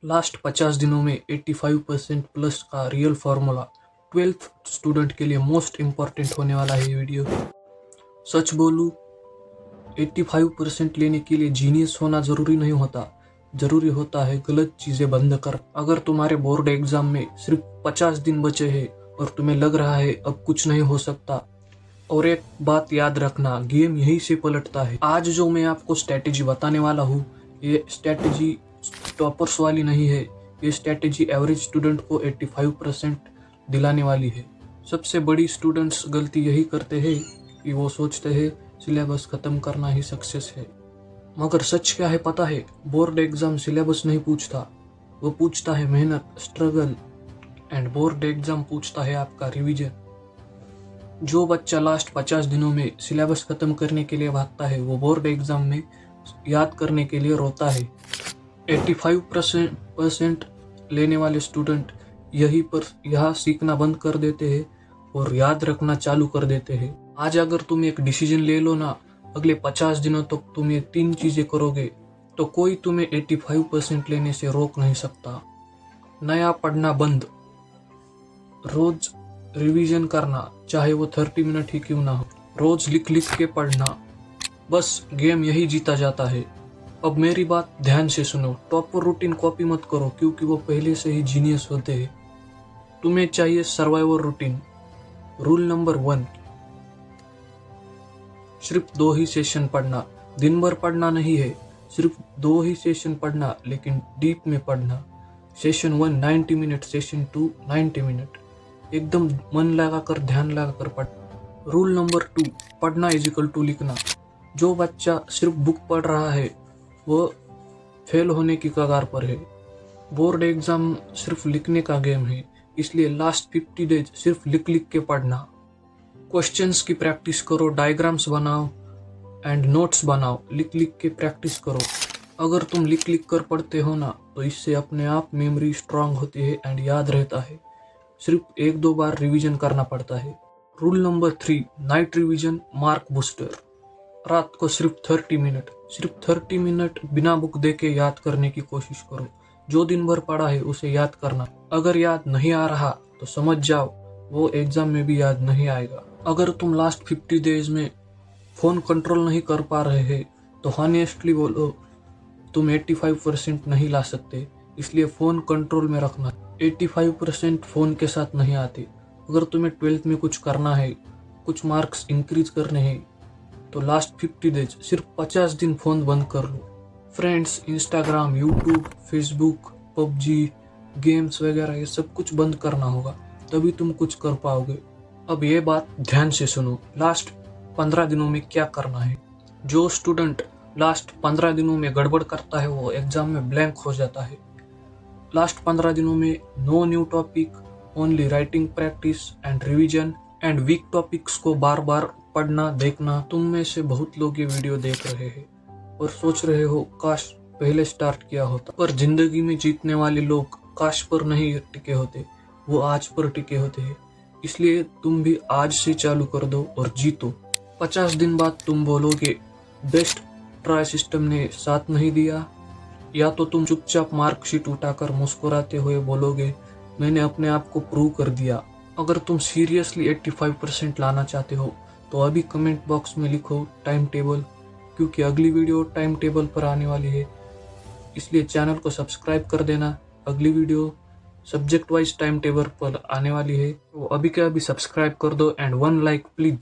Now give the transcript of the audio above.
Last 50 दिनों में 85% plus का रियल फार्मूला 12th स्टूडेंट के लिए मोस्ट इम्पॉर्टेंट होने वाला है ये वीडियो। सच बोलूं, 85% लेने के लिए जीनियस होना जरूरी नहीं होता, जरूरी होता है गलत चीजें बंद कर। अगर तुम्हारे बोर्ड एग्जाम में सिर्फ 50 दिन बचे हैं और तुम्हें लग रहा है अब कुछ नहीं हो सकता, और एक बात याद रखना, गेम यहीं से पलटता है। आज जो मैं आपको स्ट्रेटेजी बताने वाला हूँ, ये स्ट्रेटेजी टॉपर्स वाली नहीं है। ये स्ट्रेटेजी एवरेज स्टूडेंट को 85% दिलाने वाली है। सबसे बड़ी स्टूडेंट्स गलती यही करते हैं कि वो सोचते हैं सिलेबस खत्म करना ही सक्सेस है। मगर सच क्या है पता है? बोर्ड एग्जाम सिलेबस नहीं पूछता, वो पूछता है मेहनत, स्ट्रगल, एंड बोर्ड एग्जाम पूछता है आपका रिवीजन। जो बच्चा लास्ट 50 दिनों में सिलेबस खत्म करने के लिए भागता है, वो बोर्ड एग्जाम में याद करने के लिए रोता है। 85% लेने वाले स्टूडेंट यहाँ सीखना बंद कर देते हैं और याद रखना चालू कर देते हैं। आज अगर तुम एक डिसीजन ले लो ना, अगले 50 दिनों तक तुम ये 3 चीजें करोगे तो कोई तुम्हें 85% लेने से रोक नहीं सकता। नया पढ़ना बंद, रोज रिवीजन करना, चाहे वो 30 मिनट ही क्यों ना हो, रोज लिख लिख के पढ़ना, बस गेम यही जीता जाता है। अब मेरी बात ध्यान से सुनो, टॉपर रूटीन कॉपी मत करो क्योंकि वो पहले से ही जीनियस होते हैं। तुम्हें चाहिए सर्वाइवर रूटीन। रूल नंबर 1, सिर्फ 2 ही सेशन पढ़ना। दिन भर पढ़ना नहीं है, सिर्फ 2 ही सेशन पढ़ना, लेकिन डीप में पढ़ना। सेशन 1 90 मिनट, सेशन 2 90 मिनट, एकदम मन लगाकर ध्यान लगाकर पढ़। रूल नंबर 2, पढ़ना इज इक्वल टू लिखना। जो बच्चा सिर्फ बुक पढ़ रहा है वो फेल होने की कगार पर है। बोर्ड एग्जाम सिर्फ लिखने का गेम है, इसलिए लास्ट 50 डेज सिर्फ लिख लिख के पढ़ना। क्वेश्चंस की प्रैक्टिस करो, डायग्राम्स बनाओ एंड नोट्स बनाओ, लिख लिख के प्रैक्टिस करो। अगर तुम लिख लिख कर पढ़ते हो ना, तो इससे अपने आप मेमोरी स्ट्रांग होती है एंड याद रहता है। सिर्फ 1-2 बार रिवीजन करना पड़ता है। Rule number 3, night revision mark booster. रात को सिर्फ 30 मिनट बिना बुक देके याद करने की कोशिश करो। जो दिन भर पढ़ा है उसे याद करना। अगर याद नहीं आ रहा तो समझ जाओ वो एग्जाम में भी याद नहीं आएगा। अगर तुम लास्ट 50 डेज में फोन कंट्रोल नहीं कर पा रहे हैं तो हॉनेस्टली बोलो, तुम 85% नहीं ला सकते, इसलिए फोन कंट्रोल में रखना। 85% फोन के साथ नहीं आते। अगर तुम्हें 12th में कुछ करना है, कुछ मार्क्स इंक्रीज करने हैं, तो लास्ट 50 डेज सिर्फ 50 दिन फोन बंद कर लो। Friends, Instagram, YouTube, Facebook, PUBG, games वगैरह ये सब कुछ बंद करना होगा, तभी तुम कुछ कर पाओगे। अब ये बात ध्यान से सुनो, लास्ट 15 दिनों में क्या करना है। जो स्टूडेंट लास्ट 15 दिनों में गड़बड़ करता है वो एग्जाम में ब्लैंक हो जाता है। लास्ट 15 दिनों में no new topic, only writing practice and revision and week topics को बार बार पढ़ना देखना। तुम में से बहुत लोग ये वीडियो देख रहे हैं और सोच रहे हो काश पहले स्टार्ट किया होता, पर जिंदगी में जीतने वाले लोग काश पर नहीं टिके होते, वो आज पर टिके होते हैं। इसलिए तुम भी आज से चालू कर दो और जीतो। 50 दिन बाद तुम बोलोगे बेस्ट ट्राई सिस्टम ने साथ नहीं दिया, या तो तुम चुपचाप मार्कशीट उठाकर मुस्कुराते हुए बोलोगे मैंने अपने आप को प्रूव कर दिया। अगर तुम सीरियसली 85% लाना चाहते हो तो अभी कमेंट बॉक्स में लिखो टाइम टेबल, क्योंकि अगली वीडियो टाइम टेबल पर आने वाली है। इसलिए चैनल को सब्सक्राइब कर देना। अगली video subject wise time table पर आने वाली है, तो अभी के अभी सब्सक्राइब कर दो एंड 1 लाइक प्लीज।